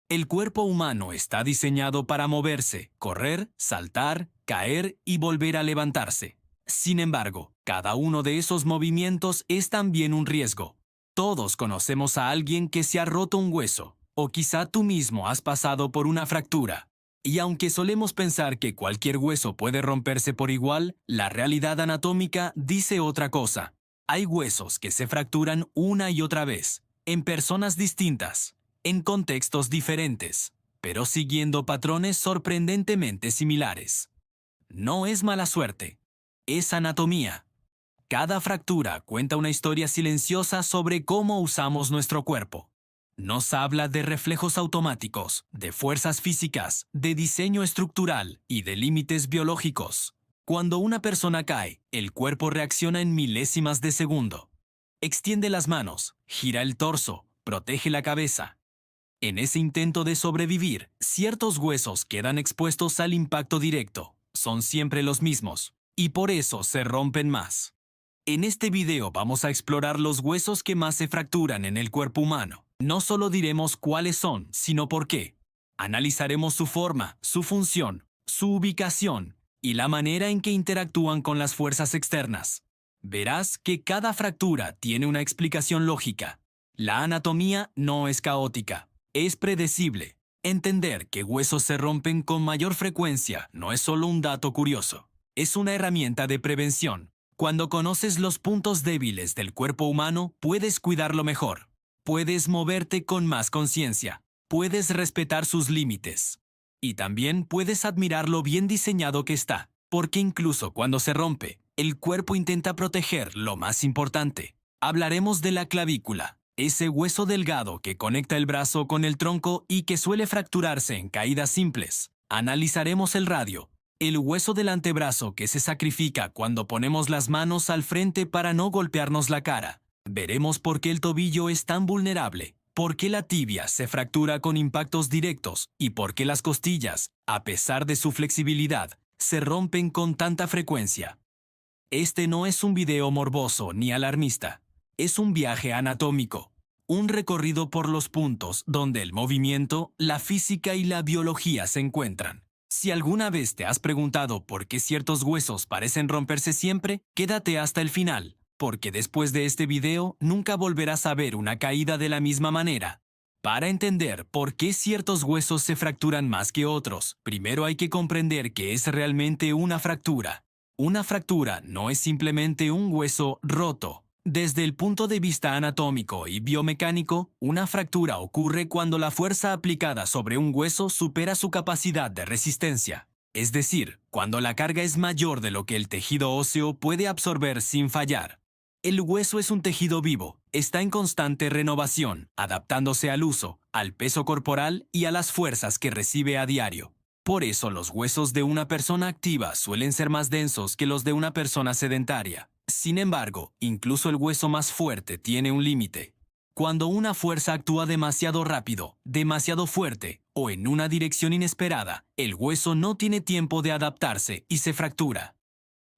El cuerpo humano está diseñado para moverse, correr, saltar, caer y volver a levantarse. Sin embargo, cada uno de esos movimientos es también un riesgo. Todos conocemos a alguien que se ha roto un hueso, o quizá tú mismo has pasado por una fractura. Y aunque solemos pensar que cualquier hueso puede romperse por igual, la realidad anatómica dice otra cosa. Hay huesos que se fracturan una y otra vez, en personas distintas, en contextos diferentes, pero siguiendo patrones sorprendentemente similares. No es mala suerte, es anatomía. Cada fractura cuenta una historia silenciosa sobre cómo usamos nuestro cuerpo. Nos habla de reflejos automáticos, de fuerzas físicas, de diseño estructural y de límites biológicos. Cuando una persona cae, el cuerpo reacciona en milésimas de segundo. Extiende las manos, gira el torso, protege la cabeza. En ese intento de sobrevivir, ciertos huesos quedan expuestos al impacto directo. Son siempre los mismos, y por eso se rompen más. En este video vamos a explorar los huesos que más se fracturan en el cuerpo humano. No solo diremos cuáles son, sino por qué. Analizaremos su forma, su función, su ubicación y la manera en que interactúan con las fuerzas externas. Verás que cada fractura tiene una explicación lógica. La anatomía no es caótica, es predecible. Entender que huesos se rompen con mayor frecuencia no es solo un dato curioso, es una herramienta de prevención. Cuando conoces los puntos débiles del cuerpo humano, puedes cuidarlo mejor. Puedes moverte con más conciencia. Puedes respetar sus límites. Y también puedes admirar lo bien diseñado que está, porque incluso cuando se rompe, el cuerpo intenta proteger lo más importante. Hablaremos de la clavícula, ese hueso delgado que conecta el brazo con el tronco y que suele fracturarse en caídas simples. Analizaremos el radio, el hueso del antebrazo que se sacrifica cuando ponemos las manos al frente para no golpearnos la cara. Veremos por qué el tobillo es tan vulnerable, por qué la tibia se fractura con impactos directos y por qué las costillas, a pesar de su flexibilidad, se rompen con tanta frecuencia. Este no es un video morboso ni alarmista, es un viaje anatómico, un recorrido por los puntos donde el movimiento, la física y la biología se encuentran. Si alguna vez te has preguntado por qué ciertos huesos parecen romperse siempre, quédate hasta el final, porque después de este video nunca volverás a ver una caída de la misma manera. Para entender por qué ciertos huesos se fracturan más que otros, primero hay que comprender qué es realmente una fractura. Una fractura no es simplemente un hueso roto. Desde el punto de vista anatómico y biomecánico, una fractura ocurre cuando la fuerza aplicada sobre un hueso supera su capacidad de resistencia. Es decir, cuando la carga es mayor de lo que el tejido óseo puede absorber sin fallar. El hueso es un tejido vivo, está en constante renovación, adaptándose al uso, al peso corporal y a las fuerzas que recibe a diario. Por eso los huesos de una persona activa suelen ser más densos que los de una persona sedentaria. Sin embargo, incluso el hueso más fuerte tiene un límite. Cuando una fuerza actúa demasiado rápido, demasiado fuerte o en una dirección inesperada, el hueso no tiene tiempo de adaptarse y se fractura.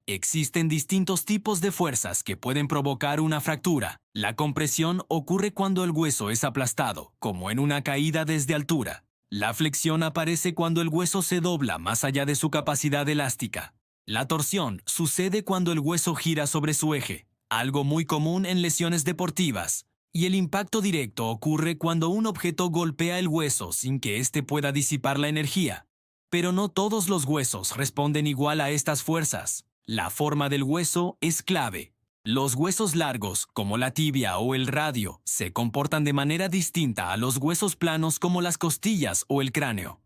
Existen distintos tipos de fuerzas que pueden provocar una fractura. La compresión ocurre cuando el hueso es aplastado, como en una caída desde altura. La flexión aparece cuando el hueso se dobla más allá de su capacidad elástica. La torsión sucede cuando el hueso gira sobre su eje, algo muy común en lesiones deportivas. Y el impacto directo ocurre cuando un objeto golpea el hueso sin que éste pueda disipar la energía. Pero no todos los huesos responden igual a estas fuerzas. La forma del hueso es clave. Los huesos largos, como la tibia o el radio, se comportan de manera distinta a los huesos planos como las costillas o el cráneo.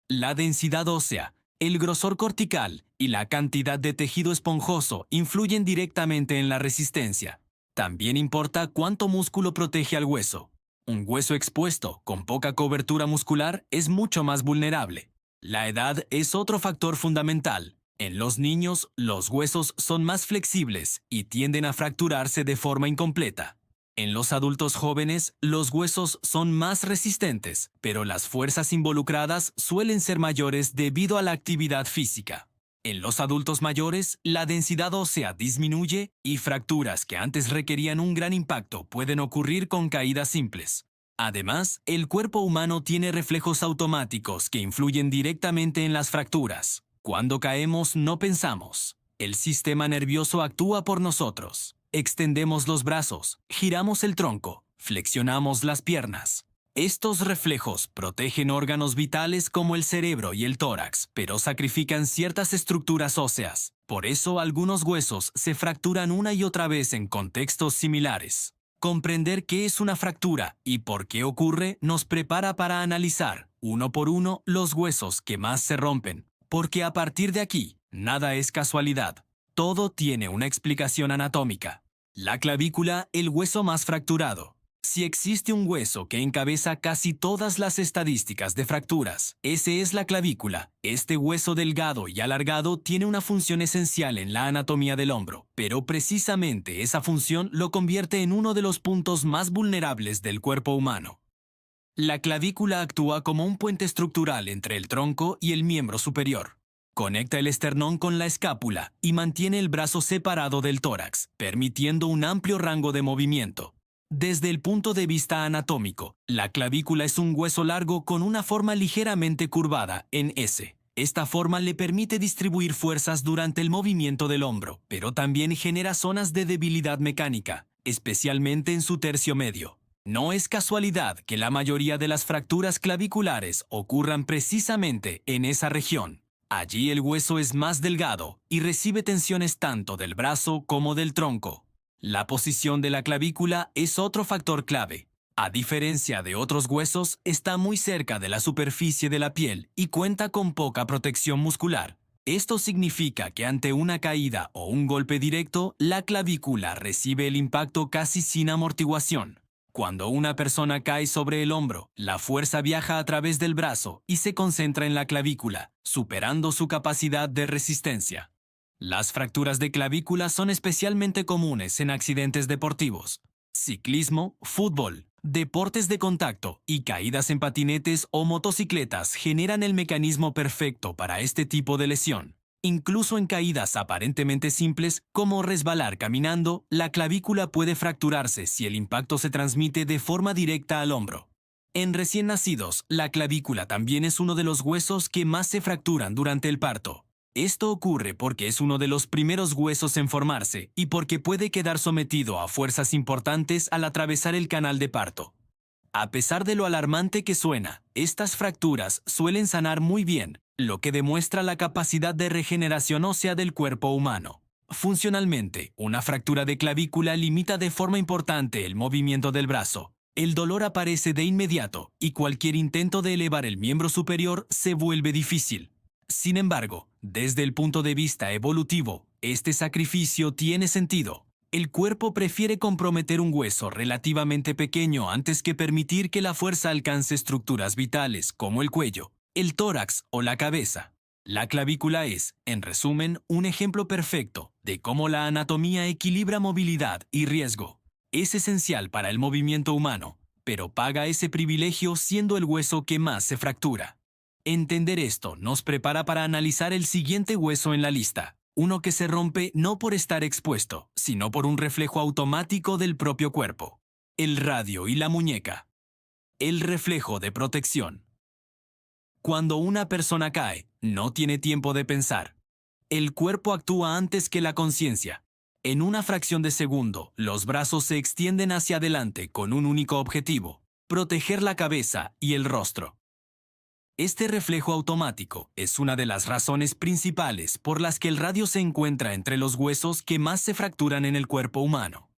La densidad ósea, el grosor cortical y la cantidad de tejido esponjoso influyen directamente en la resistencia. También importa cuánto músculo protege al hueso. Un hueso expuesto, con poca cobertura muscular, es mucho más vulnerable. La edad es otro factor fundamental. En los niños, los huesos son más flexibles y tienden a fracturarse de forma incompleta. En los adultos jóvenes, los huesos son más resistentes, pero las fuerzas involucradas suelen ser mayores debido a la actividad física. En los adultos mayores, la densidad ósea disminuye y fracturas que antes requerían un gran impacto pueden ocurrir con caídas simples. Además, el cuerpo humano tiene reflejos automáticos que influyen directamente en las fracturas. Cuando caemos, no pensamos. El sistema nervioso actúa por nosotros. Extendemos los brazos, giramos el tronco, flexionamos las piernas. Estos reflejos protegen órganos vitales como el cerebro y el tórax, pero sacrifican ciertas estructuras óseas. Por eso algunos huesos se fracturan una y otra vez en contextos similares. Comprender qué es una fractura y por qué ocurre nos prepara para analizar, uno por uno, los huesos que más se rompen. Porque a partir de aquí, nada es casualidad. Todo tiene una explicación anatómica. La clavícula, el hueso más fracturado. Si existe un hueso que encabeza casi todas las estadísticas de fracturas, ese es la clavícula. Este hueso delgado y alargado tiene una función esencial en la anatomía del hombro, pero precisamente esa función lo convierte en uno de los puntos más vulnerables del cuerpo humano. La clavícula actúa como un puente estructural entre el tronco y el miembro superior. Conecta el esternón con la escápula y mantiene el brazo separado del tórax, permitiendo un amplio rango de movimiento. Desde el punto de vista anatómico, la clavícula es un hueso largo con una forma ligeramente curvada en S. Esta forma le permite distribuir fuerzas durante el movimiento del hombro, pero también genera zonas de debilidad mecánica, especialmente en su tercio medio. No es casualidad que la mayoría de las fracturas claviculares ocurran precisamente en esa región. Allí el hueso es más delgado y recibe tensiones tanto del brazo como del tronco. La posición de la clavícula es otro factor clave. A diferencia de otros huesos, está muy cerca de la superficie de la piel y cuenta con poca protección muscular. Esto significa que ante una caída o un golpe directo, la clavícula recibe el impacto casi sin amortiguación. Cuando una persona cae sobre el hombro, la fuerza viaja a través del brazo y se concentra en la clavícula, superando su capacidad de resistencia. Las fracturas de clavícula son especialmente comunes en accidentes deportivos, ciclismo, fútbol, deportes de contacto y caídas en patinetes o motocicletas generan el mecanismo perfecto para este tipo de lesión. Incluso en caídas aparentemente simples como resbalar caminando, la clavícula puede fracturarse si el impacto se transmite de forma directa al hombro. En recién nacidos, la clavícula también es uno de los huesos que más se fracturan durante el parto. Esto ocurre porque es uno de los primeros huesos en formarse y porque puede quedar sometido a fuerzas importantes al atravesar el canal de parto. A pesar de lo alarmante que suena, estas fracturas suelen sanar muy bien, lo que demuestra la capacidad de regeneración ósea del cuerpo humano. Funcionalmente, una fractura de clavícula limita de forma importante el movimiento del brazo. El dolor aparece de inmediato y cualquier intento de elevar el miembro superior se vuelve difícil. Sin embargo, desde el punto de vista evolutivo, este sacrificio tiene sentido. El cuerpo prefiere comprometer un hueso relativamente pequeño antes que permitir que la fuerza alcance estructuras vitales como el cuello, el tórax o la cabeza. La clavícula es, en resumen, un ejemplo perfecto de cómo la anatomía equilibra movilidad y riesgo. Es esencial para el movimiento humano, pero paga ese privilegio siendo el hueso que más se fractura. Entender esto nos prepara para analizar el siguiente hueso en la lista, uno que se rompe no por estar expuesto, sino por un reflejo automático del propio cuerpo. El radio y la muñeca. El reflejo de protección. Cuando una persona cae, no tiene tiempo de pensar. El cuerpo actúa antes que la conciencia. En una fracción de segundo, los brazos se extienden hacia adelante con un único objetivo: proteger la cabeza y el rostro. Este reflejo automático es una de las razones principales por las que el radio se encuentra entre los huesos que más se fracturan en el cuerpo humano.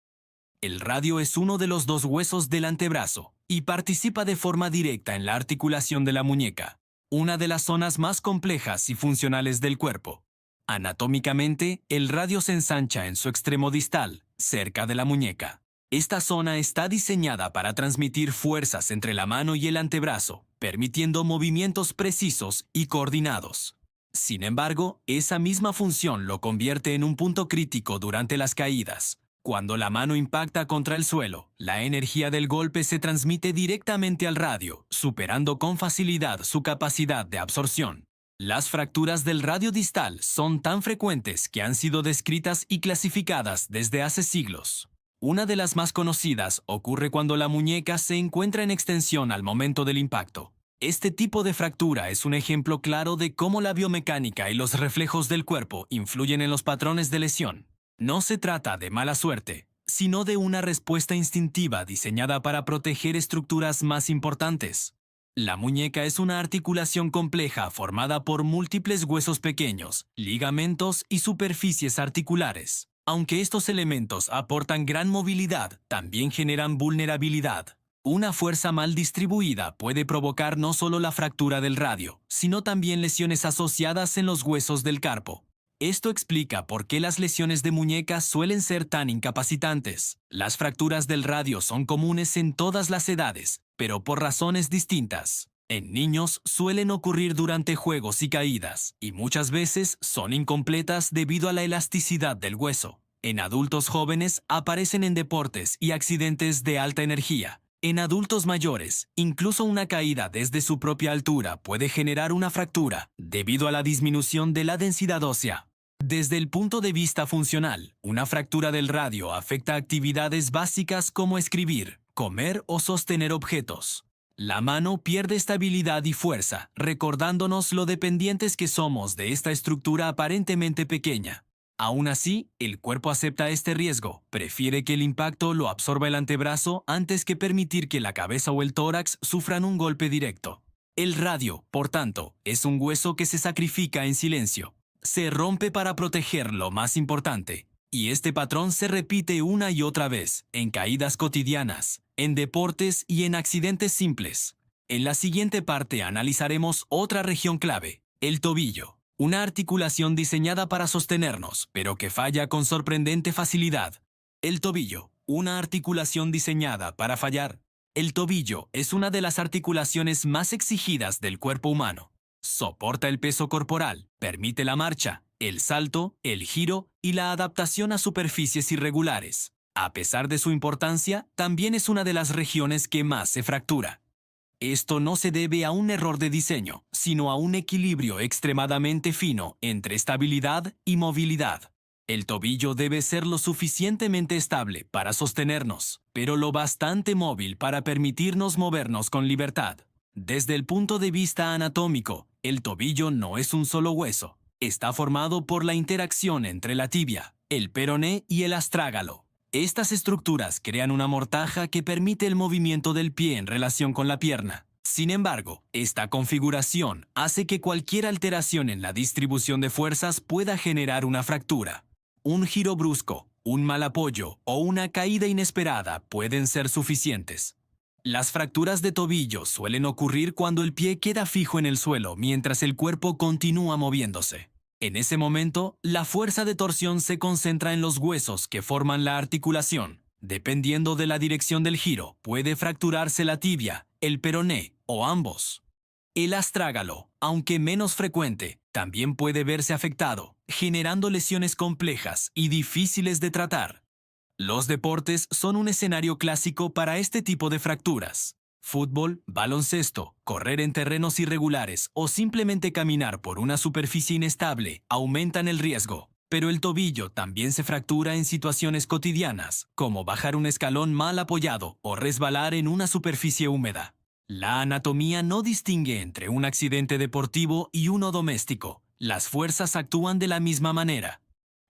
El radio es uno de los dos huesos del antebrazo y participa de forma directa en la articulación de la muñeca, una de las zonas más complejas y funcionales del cuerpo. Anatómicamente, el radio se ensancha en su extremo distal, cerca de la muñeca. Esta zona está diseñada para transmitir fuerzas entre la mano y el antebrazo, permitiendo movimientos precisos y coordinados. Sin embargo, esa misma función lo convierte en un punto crítico durante las caídas. Cuando la mano impacta contra el suelo, la energía del golpe se transmite directamente al radio, superando con facilidad su capacidad de absorción. Las fracturas del radio distal son tan frecuentes que han sido descritas y clasificadas desde hace siglos. Una de las más conocidas ocurre cuando la muñeca se encuentra en extensión al momento del impacto. Este tipo de fractura es un ejemplo claro de cómo la biomecánica y los reflejos del cuerpo influyen en los patrones de lesión. No se trata de mala suerte, sino de una respuesta instintiva diseñada para proteger estructuras más importantes. La muñeca es una articulación compleja formada por múltiples huesos pequeños, ligamentos y superficies articulares. Aunque estos elementos aportan gran movilidad, también generan vulnerabilidad. Una fuerza mal distribuida puede provocar no solo la fractura del radio, sino también lesiones asociadas en los huesos del carpo. Esto explica por qué las lesiones de muñeca suelen ser tan incapacitantes. Las fracturas del radio son comunes en todas las edades, pero por razones distintas. En niños suelen ocurrir durante juegos y caídas, y muchas veces son incompletas debido a la elasticidad del hueso. En adultos jóvenes aparecen en deportes y accidentes de alta energía. En adultos mayores, incluso una caída desde su propia altura puede generar una fractura, debido a la disminución de la densidad ósea. Desde el punto de vista funcional, una fractura del radio afecta actividades básicas como escribir, comer o sostener objetos. La mano pierde estabilidad y fuerza, recordándonos lo dependientes que somos de esta estructura aparentemente pequeña. Aún así, el cuerpo acepta este riesgo, prefiere que el impacto lo absorba el antebrazo antes que permitir que la cabeza o el tórax sufran un golpe directo. El radio, por tanto, es un hueso que se sacrifica en silencio. Se rompe para proteger lo más importante, y este patrón se repite una y otra vez, en caídas cotidianas, en deportes y en accidentes simples. En la siguiente parte analizaremos otra región clave, el tobillo, una articulación diseñada para sostenernos, pero que falla con sorprendente facilidad. El tobillo, una articulación diseñada para fallar. El tobillo es una de las articulaciones más exigidas del cuerpo humano. Soporta el peso corporal, permite la marcha, el salto, el giro y la adaptación a superficies irregulares. A pesar de su importancia, también es una de las regiones que más se fractura. Esto no se debe a un error de diseño, sino a un equilibrio extremadamente fino entre estabilidad y movilidad. El tobillo debe ser lo suficientemente estable para sostenernos, pero lo bastante móvil para permitirnos movernos con libertad. Desde el punto de vista anatómico, el tobillo no es un solo hueso. Está formado por la interacción entre la tibia, el peroné y el astrágalo. Estas estructuras crean una mortaja que permite el movimiento del pie en relación con la pierna. Sin embargo, esta configuración hace que cualquier alteración en la distribución de fuerzas pueda generar una fractura. Un giro brusco, un mal apoyo o una caída inesperada pueden ser suficientes. Las fracturas de tobillo suelen ocurrir cuando el pie queda fijo en el suelo mientras el cuerpo continúa moviéndose. En ese momento, la fuerza de torsión se concentra en los huesos que forman la articulación. Dependiendo de la dirección del giro, puede fracturarse la tibia, el peroné o ambos. El astrágalo, aunque menos frecuente, también puede verse afectado, generando lesiones complejas y difíciles de tratar. Los deportes son un escenario clásico para este tipo de fracturas. Fútbol, baloncesto, correr en terrenos irregulares o simplemente caminar por una superficie inestable aumentan el riesgo. Pero el tobillo también se fractura en situaciones cotidianas, como bajar un escalón mal apoyado o resbalar en una superficie húmeda. La anatomía no distingue entre un accidente deportivo y uno doméstico. Las fuerzas actúan de la misma manera.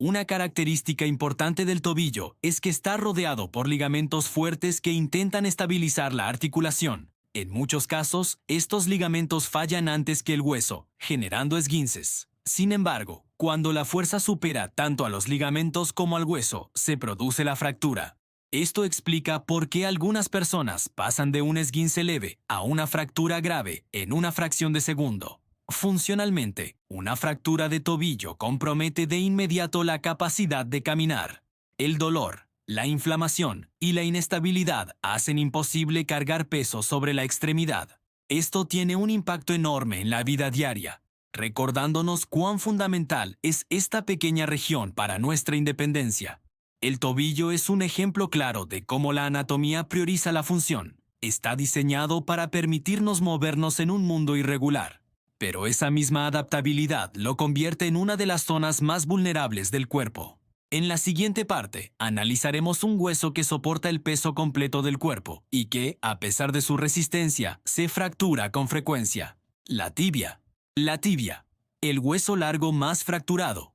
Una característica importante del tobillo es que está rodeado por ligamentos fuertes que intentan estabilizar la articulación. En muchos casos, estos ligamentos fallan antes que el hueso, generando esguinces. Sin embargo, cuando la fuerza supera tanto a los ligamentos como al hueso, se produce la fractura. Esto explica por qué algunas personas pasan de un esguince leve a una fractura grave en una fracción de segundo. Funcionalmente, una fractura de tobillo compromete de inmediato la capacidad de caminar. El dolor, la inflamación y la inestabilidad hacen imposible cargar peso sobre la extremidad. Esto tiene un impacto enorme en la vida diaria, recordándonos cuán fundamental es esta pequeña región para nuestra independencia. El tobillo es un ejemplo claro de cómo la anatomía prioriza la función. Está diseñado para permitirnos movernos en un mundo irregular. Pero esa misma adaptabilidad lo convierte en una de las zonas más vulnerables del cuerpo. En la siguiente parte, analizaremos un hueso que soporta el peso completo del cuerpo y que, a pesar de su resistencia, se fractura con frecuencia. La tibia. La tibia, el hueso largo más fracturado.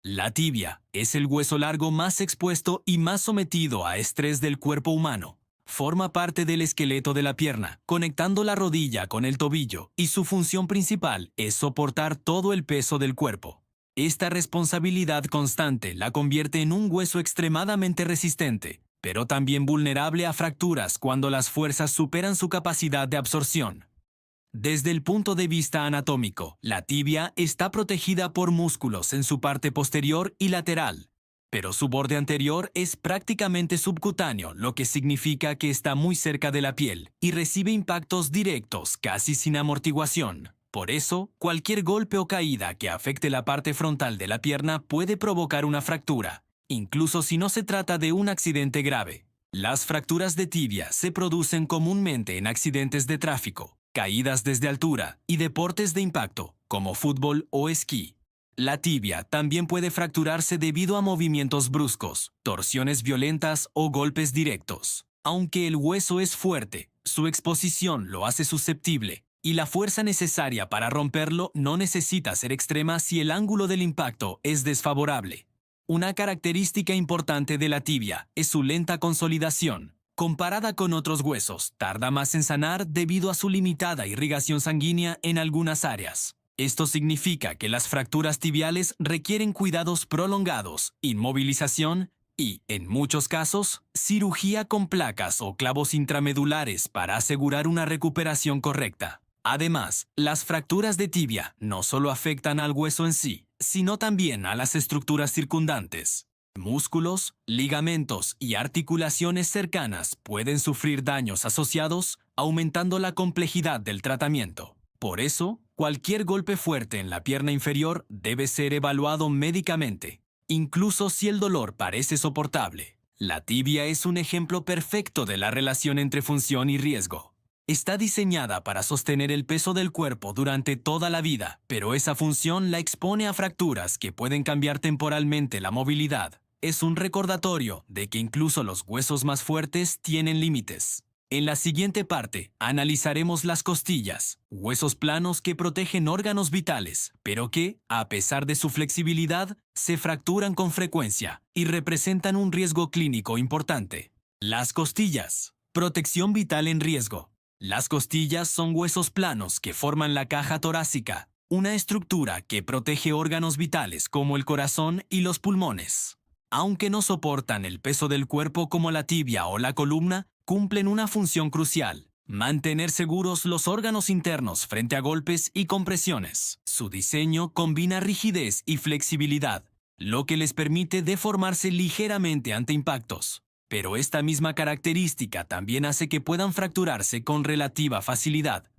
La tibia es el hueso largo más expuesto y más sometido a estrés del cuerpo humano. Forma parte del esqueleto de la pierna, conectando la rodilla con el tobillo, y su función principal es soportar todo el peso del cuerpo. Esta responsabilidad constante la convierte en un hueso extremadamente resistente, pero también vulnerable a fracturas cuando las fuerzas superan su capacidad de absorción. Desde el punto de vista anatómico, la tibia está protegida por músculos en su parte posterior y lateral, pero su borde anterior es prácticamente subcutáneo, lo que significa que está muy cerca de la piel y recibe impactos directos casi sin amortiguación. Por eso, cualquier golpe o caída que afecte la parte frontal de la pierna puede provocar una fractura, incluso si no se trata de un accidente grave. Las fracturas de tibia se producen comúnmente en accidentes de tráfico, caídas desde altura y deportes de impacto, como fútbol o esquí. La tibia también puede fracturarse debido a movimientos bruscos, torsiones violentas o golpes directos. Aunque el hueso es fuerte, su exposición lo hace susceptible, y la fuerza necesaria para romperlo no necesita ser extrema si el ángulo del impacto es desfavorable. Una característica importante de la tibia es su lenta consolidación. Comparada con otros huesos, tarda más en sanar debido a su limitada irrigación sanguínea en algunas áreas. Esto significa que las fracturas tibiales requieren cuidados prolongados, inmovilización y, en muchos casos, cirugía con placas o clavos intramedulares para asegurar una recuperación correcta. Además, las fracturas de tibia no solo afectan al hueso en sí, sino también a las estructuras circundantes. Músculos, ligamentos y articulaciones cercanas pueden sufrir daños asociados, aumentando la complejidad del tratamiento. Por eso, cualquier golpe fuerte en la pierna inferior debe ser evaluado médicamente, incluso si el dolor parece soportable. La tibia es un ejemplo perfecto de la relación entre función y riesgo. Está diseñada para sostener el peso del cuerpo durante toda la vida, pero esa función la expone a fracturas que pueden cambiar temporalmente la movilidad. Es un recordatorio de que incluso los huesos más fuertes tienen límites. En la siguiente parte, analizaremos las costillas, huesos planos que protegen órganos vitales, pero que, a pesar de su flexibilidad, se fracturan con frecuencia y representan un riesgo clínico importante. Las costillas. Protección vital en riesgo. Las costillas son huesos planos que forman la caja torácica, una estructura que protege órganos vitales como el corazón y los pulmones. Aunque no soportan el peso del cuerpo como la tibia o la columna, cumplen una función crucial: mantener seguros los órganos internos frente a golpes y compresiones. Su diseño combina rigidez y flexibilidad, lo que les permite deformarse ligeramente ante impactos. Pero esta misma característica también hace que puedan fracturarse con relativa facilidad.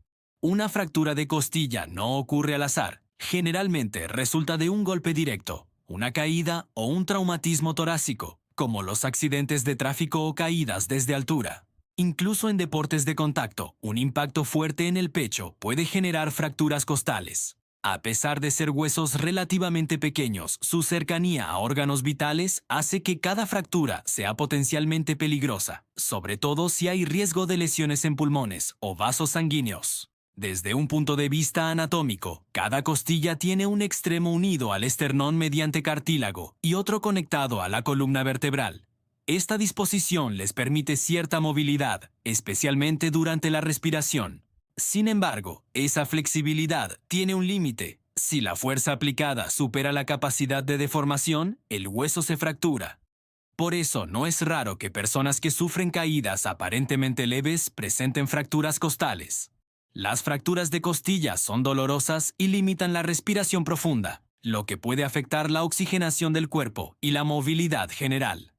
Una fractura de costilla no ocurre al azar. Generalmente resulta de un golpe directo, una caída o un traumatismo torácico, como los accidentes de tráfico o caídas desde altura. Incluso en deportes de contacto, un impacto fuerte en el pecho puede generar fracturas costales. A pesar de ser huesos relativamente pequeños, su cercanía a órganos vitales hace que cada fractura sea potencialmente peligrosa, sobre todo si hay riesgo de lesiones en pulmones o vasos sanguíneos. Desde un punto de vista anatómico, cada costilla tiene un extremo unido al esternón mediante cartílago y otro conectado a la columna vertebral. Esta disposición les permite cierta movilidad, especialmente durante la respiración. Sin embargo, esa flexibilidad tiene un límite. Si la fuerza aplicada supera la capacidad de deformación, el hueso se fractura. Por eso no es raro que personas que sufren caídas aparentemente leves presenten fracturas costales. Las fracturas de costillas son dolorosas y limitan la respiración profunda, lo que puede afectar la oxigenación del cuerpo y la movilidad general.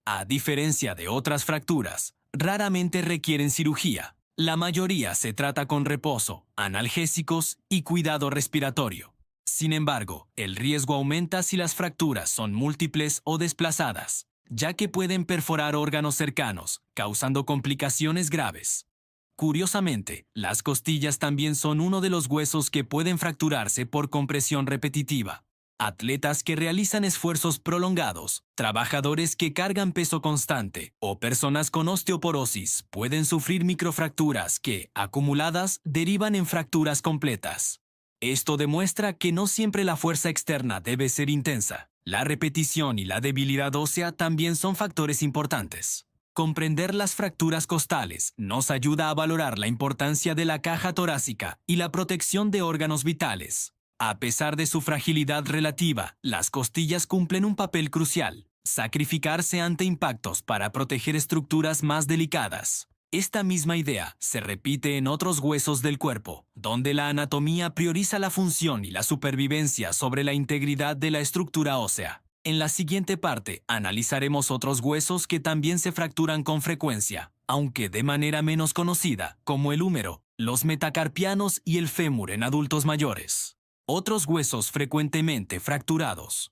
A diferencia de otras fracturas, raramente requieren cirugía. La mayoría se trata con reposo, analgésicos y cuidado respiratorio. Sin embargo, el riesgo aumenta si las fracturas son múltiples o desplazadas, ya que pueden perforar órganos cercanos, causando complicaciones graves. Curiosamente, las costillas también son uno de los huesos que pueden fracturarse por compresión repetitiva. Atletas que realizan esfuerzos prolongados, trabajadores que cargan peso constante o personas con osteoporosis pueden sufrir microfracturas que, acumuladas, derivan en fracturas completas. Esto demuestra que no siempre la fuerza externa debe ser intensa. La repetición y la debilidad ósea también son factores importantes. Comprender las fracturas costales nos ayuda a valorar la importancia de la caja torácica y la protección de órganos vitales. A pesar de su fragilidad relativa, las costillas cumplen un papel crucial: sacrificarse ante impactos para proteger estructuras más delicadas. Esta misma idea se repite en otros huesos del cuerpo, donde la anatomía prioriza la función y la supervivencia sobre la integridad de la estructura ósea. En la siguiente parte analizaremos otros huesos que también se fracturan con frecuencia, aunque de manera menos conocida, como el húmero, los metacarpianos y el fémur en adultos mayores. Otros huesos frecuentemente fracturados.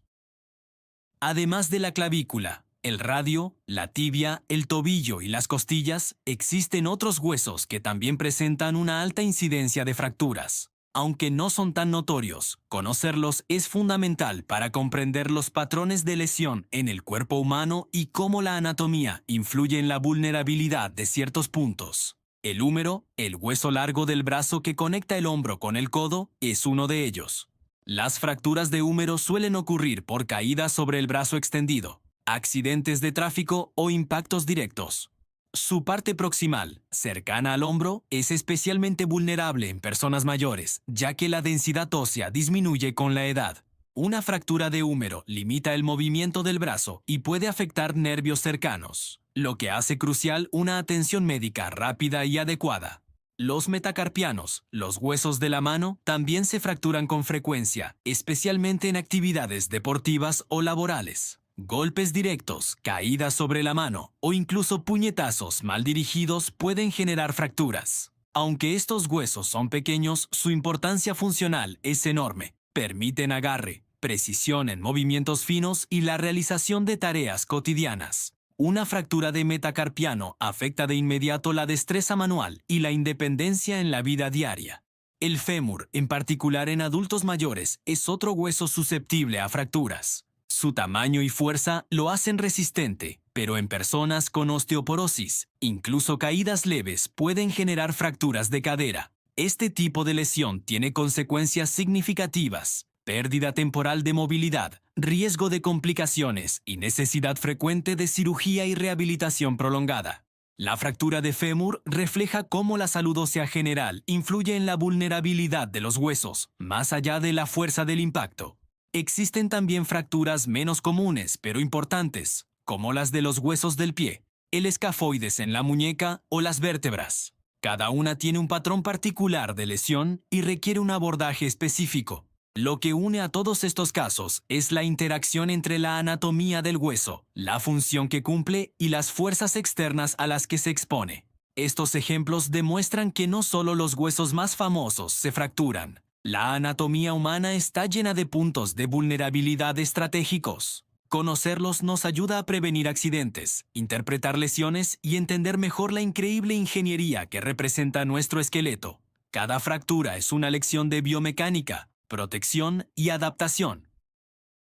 Además de la clavícula, el radio, la tibia, el tobillo y las costillas, existen otros huesos que también presentan una alta incidencia de fracturas. Aunque no son tan notorios, conocerlos es fundamental para comprender los patrones de lesión en el cuerpo humano y cómo la anatomía influye en la vulnerabilidad de ciertos puntos. El húmero, el hueso largo del brazo que conecta el hombro con el codo, es uno de ellos. Las fracturas de húmero suelen ocurrir por caídas sobre el brazo extendido, accidentes de tráfico o impactos directos. Su parte proximal, cercana al hombro, es especialmente vulnerable en personas mayores, ya que la densidad ósea disminuye con la edad. Una fractura de húmero limita el movimiento del brazo y puede afectar nervios cercanos, lo que hace crucial una atención médica rápida y adecuada. Los metacarpianos, los huesos de la mano, también se fracturan con frecuencia, especialmente en actividades deportivas o laborales. Golpes directos, caídas sobre la mano o incluso puñetazos mal dirigidos pueden generar fracturas. Aunque estos huesos son pequeños, su importancia funcional es enorme. Permiten agarre, precisión en movimientos finos y la realización de tareas cotidianas. Una fractura de metacarpiano afecta de inmediato la destreza manual y la independencia en la vida diaria. El fémur, en particular en adultos mayores, es otro hueso susceptible a fracturas. Su tamaño y fuerza lo hacen resistente, pero en personas con osteoporosis, incluso caídas leves pueden generar fracturas de cadera. Este tipo de lesión tiene consecuencias significativas: pérdida temporal de movilidad, riesgo de complicaciones y necesidad frecuente de cirugía y rehabilitación prolongada. La fractura de fémur refleja cómo la salud ósea general influye en la vulnerabilidad de los huesos, más allá de la fuerza del impacto. Existen también fracturas menos comunes pero importantes, como las de los huesos del pie, el escafoides en la muñeca o las vértebras. Cada una tiene un patrón particular de lesión y requiere un abordaje específico. Lo que une a todos estos casos es la interacción entre la anatomía del hueso, la función que cumple y las fuerzas externas a las que se expone. Estos ejemplos demuestran que no solo los huesos más famosos se fracturan. La anatomía humana está llena de puntos de vulnerabilidad estratégicos. Conocerlos nos ayuda a prevenir accidentes, interpretar lesiones y entender mejor la increíble ingeniería que representa nuestro esqueleto. Cada fractura es una lección de biomecánica, protección y adaptación.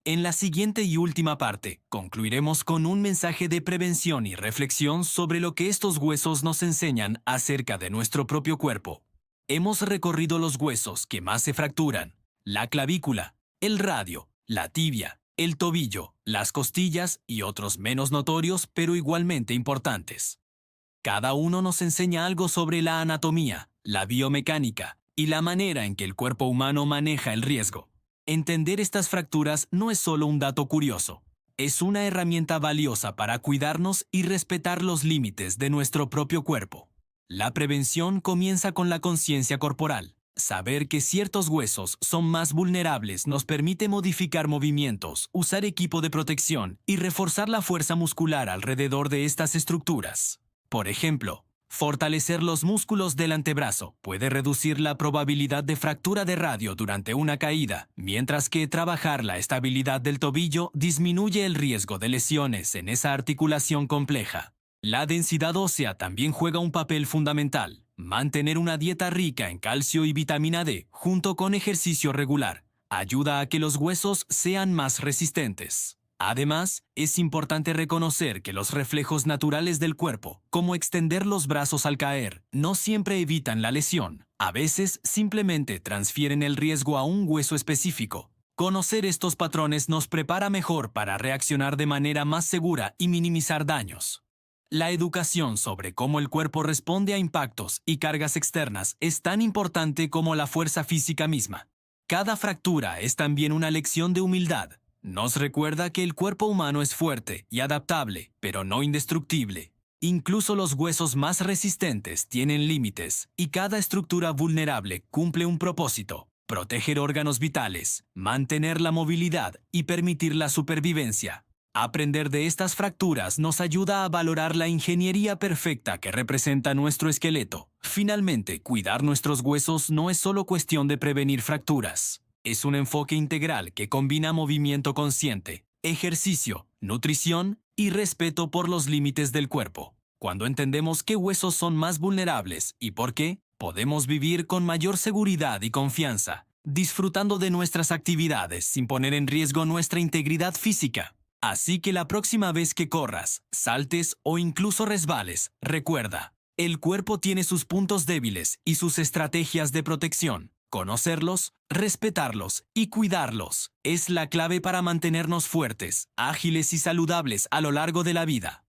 En la siguiente y última parte, concluiremos con un mensaje de prevención y reflexión sobre lo que estos huesos nos enseñan acerca de nuestro propio cuerpo. Hemos recorrido los huesos que más se fracturan: la clavícula, el radio, la tibia, el tobillo, las costillas y otros menos notorios pero igualmente importantes. Cada uno nos enseña algo sobre la anatomía, la biomecánica y la manera en que el cuerpo humano maneja el riesgo. Entender estas fracturas no es solo un dato curioso, es una herramienta valiosa para cuidarnos y respetar los límites de nuestro propio cuerpo. La prevención comienza con la conciencia corporal. Saber que ciertos huesos son más vulnerables nos permite modificar movimientos, usar equipo de protección y reforzar la fuerza muscular alrededor de estas estructuras. Por ejemplo, fortalecer los músculos del antebrazo puede reducir la probabilidad de fractura de radio durante una caída, mientras que trabajar la estabilidad del tobillo disminuye el riesgo de lesiones en esa articulación compleja. La densidad ósea también juega un papel fundamental. Mantener una dieta rica en calcio y vitamina D, junto con ejercicio regular, ayuda a que los huesos sean más resistentes. Además, es importante reconocer que los reflejos naturales del cuerpo, como extender los brazos al caer, no siempre evitan la lesión. A veces simplemente transfieren el riesgo a un hueso específico. Conocer estos patrones nos prepara mejor para reaccionar de manera más segura y minimizar daños. La educación sobre cómo el cuerpo responde a impactos y cargas externas es tan importante como la fuerza física misma. Cada fractura es también una lección de humildad. Nos recuerda que el cuerpo humano es fuerte y adaptable, pero no indestructible. Incluso los huesos más resistentes tienen límites, y cada estructura vulnerable cumple un propósito: proteger órganos vitales, mantener la movilidad y permitir la supervivencia. Aprender de estas fracturas nos ayuda a valorar la ingeniería perfecta que representa nuestro esqueleto. Finalmente, cuidar nuestros huesos no es solo cuestión de prevenir fracturas. Es un enfoque integral que combina movimiento consciente, ejercicio, nutrición y respeto por los límites del cuerpo. Cuando entendemos qué huesos son más vulnerables y por qué, podemos vivir con mayor seguridad y confianza, disfrutando de nuestras actividades sin poner en riesgo nuestra integridad física. Así que la próxima vez que corras, saltes o incluso resbales, recuerda: el cuerpo tiene sus puntos débiles y sus estrategias de protección. Conocerlos, respetarlos y cuidarlos es la clave para mantenernos fuertes, ágiles y saludables a lo largo de la vida.